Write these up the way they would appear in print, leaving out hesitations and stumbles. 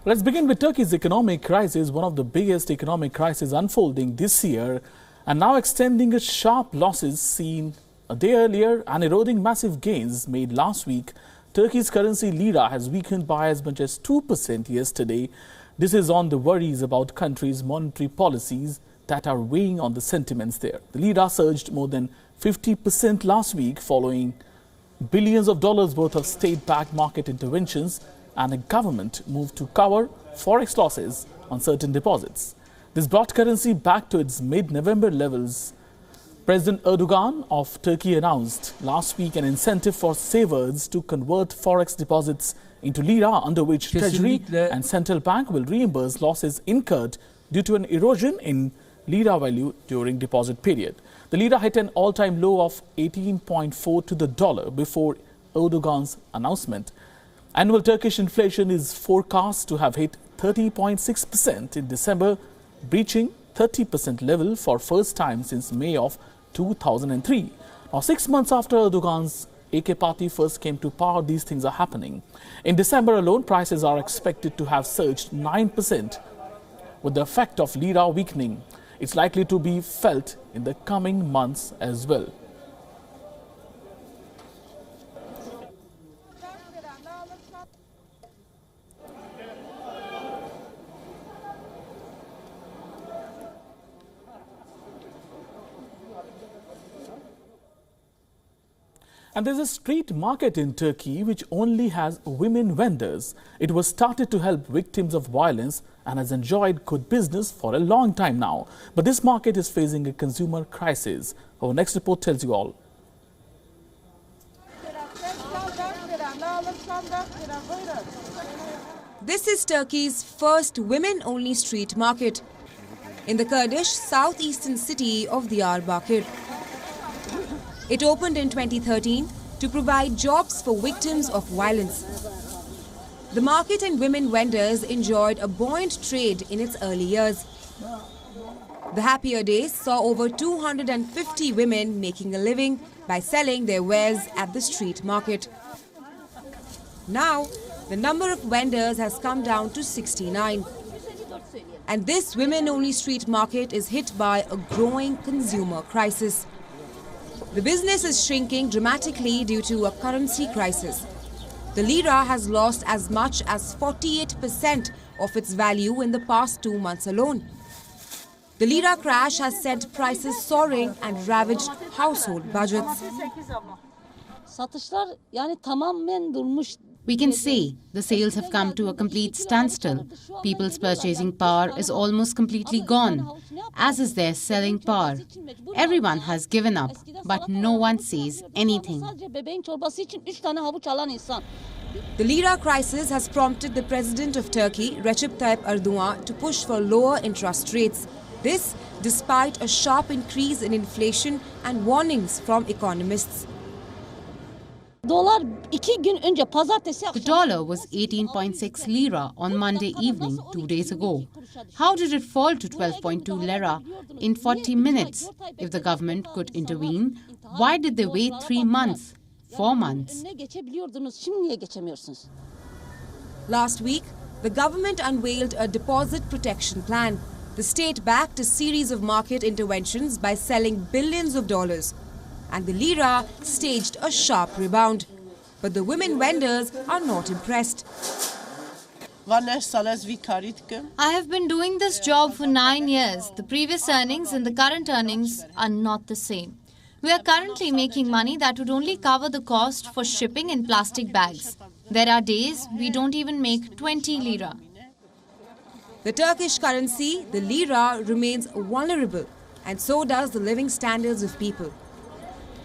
Let's begin with Turkey's economic crisis, one of the biggest economic crises unfolding this year and now extending its sharp losses seen a day earlier and eroding massive gains made last week. Turkey's currency Lira has weakened by as much as 2% yesterday. This is on the worries about country's monetary policies that are weighing on the sentiments there. The Lira surged more than 50% last week following billions of dollars worth of state-backed market interventions and a government move to cover forex losses on certain deposits. This brought currency back to its mid-November levels. President Erdogan of Turkey announced last week an incentive for savers to convert forex deposits into Lira, under which Treasury and Central Bank will reimburse losses incurred due to an erosion in Lira value during deposit period. The Lira hit an all-time low of 18.4 to the dollar before Erdogan's announcement. Annual Turkish inflation is forecast to have hit 30.6% in December, breaching 30% level for first time since May of 2003. Now, 6 months after Erdogan's AK party first came to power, these things are happening. In December alone, prices are expected to have surged 9%, with the effect of Lira weakening. It's likely to be felt in the coming months as well. And there's a street market in Turkey which only has women vendors. It was started to help victims of violence and has enjoyed good business for a long time now. But this market is facing a consumer crisis. Our next report tells you all. This is Turkey's first women-only street market in the Kurdish southeastern city of Diyarbakir. It opened in 2013 to provide jobs for victims of violence. The market and women vendors enjoyed a buoyant trade in its early years. The happier days saw over 250 women making a living by selling their wares at the street market. Now, the number of vendors has come down to 69. And this women-only street market is hit by a growing consumer crisis. The business is shrinking dramatically due to a currency crisis. The Lira has lost as much as 48% of its value in the past 2 months alone. The Lira crash has sent prices soaring and ravaged household budgets. We can say the sales have come to a complete standstill. People's purchasing power is almost completely gone, as is their selling power. Everyone has given up, but no one says anything. The Lira crisis has prompted the President of Turkey, Recep Tayyip Erdogan, to push for lower interest rates. This despite a sharp increase in inflation and warnings from economists. The dollar was 18.6 lira on Monday evening 2 days ago. How did it fall to 12.2 lira in 40 minutes? If the government could intervene, why did they wait 3 months, 4 months? Last week, the government unveiled a deposit protection plan. The state backed a series of market interventions by selling billions of dollars. And the Lira staged a sharp rebound. But the women vendors are not impressed. I have been doing this job for 9 years. The previous earnings and the current earnings are not the same. We are currently making money that would only cover the cost for shipping in plastic bags. There are days we don't even make 20 lira. The Turkish currency, the Lira, remains vulnerable, and so does the living standards of people.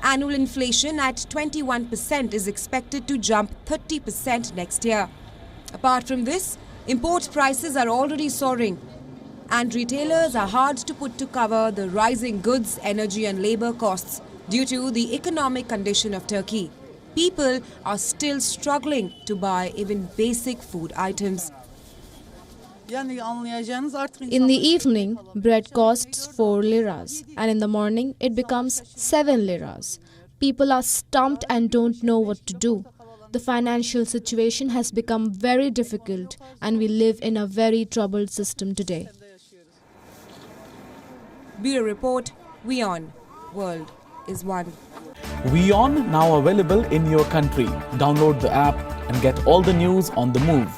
Annual inflation at 21% is expected to jump 30% next year. Apart from this, import prices are already soaring, and retailers are hard to put to cover the rising goods, energy and labor costs due to the economic condition of Turkey. People are still struggling to buy even basic food items. In the evening, bread costs 4 liras, and in the morning it becomes 7 liras. People are stumped and don't know what to do. The financial situation has become very difficult and we live in a very troubled system today. Bureau Report, WION World is One. WION now available in your country. Download the app and get all the news on the move.